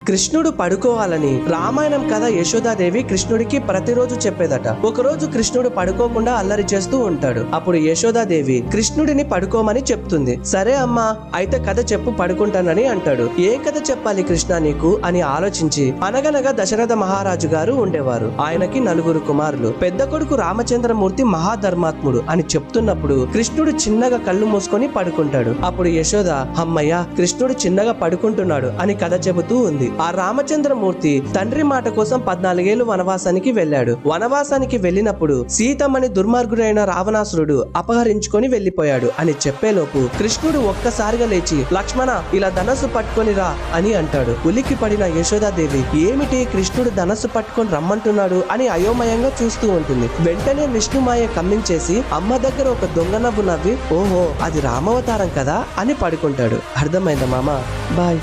కృష్ణుడు పడుకోవాలని రామాయణం కథ యశోదాదేవి కృష్ణుడికి ప్రతిరోజు చెప్పేదట. ఒకరోజు కృష్ణుడు పడుకోకుండా అల్లరి చేస్తూ ఉంటాడు. అప్పుడు యశోదాదేవి కృష్ణుడిని పడుకోమని చెప్తుంది. సరే అమ్మా, అయితే కథ చెప్పు, పడుకుంటానని అంటాడు. ఏం కథ చెప్పాలి కృష్ణ నీకు అని ఆలోచించి, అనగనగా దశరథ మహారాజు గారు ఉండేవారు. ఆయనకి 4 కుమారులు. పెద్ద కొడుకు రామచంద్రమూర్తి మహాధర్మాత్ముడు అని చెప్తున్నప్పుడు కృష్ణుడు చిన్నగా కళ్ళు మూసుకొని పడుకుంటాడు. అప్పుడు యశోద, అమ్మయ్య కృష్ణుడు చిన్నగా పడుకుంటున్నాడు అని కథ చెబుతూ ఉంది. ఆ రామచంద్రమూర్తి తండ్రి మాట కోసం 14 ఏళ్లు వనవాసానికి వెళ్ళాడు. వనవాసానికి వెళ్ళినప్పుడు సీతమ్మని దుర్మార్గుడైన రావణాసురుడు అపహరించుకొని వెళ్లిపోయాడు అని చెప్పేలోపు కృష్ణుడు ఒక్కసారిగా లేచి, లక్ష్మణ ఇలా ధనస్సు పట్టుకొని రా అని అంటాడు. ఉలిక్కి పడిన యశోదాదేవి, ఏమిటి కృష్ణుడు ధనస్సు పట్టుకొని రమ్మంటున్నాడు అని అయోమయంగా చూస్తూ ఉంటుంది. వెంటనే విష్ణుమాయ కమ్మించేసి అమ్మ దగ్గర ఒక దొంగ నవ్వు నవ్వి, ఓహో అది రామవతారం కదా అని పడుకుంటాడు. అర్థమైందా మామ? బాయ్.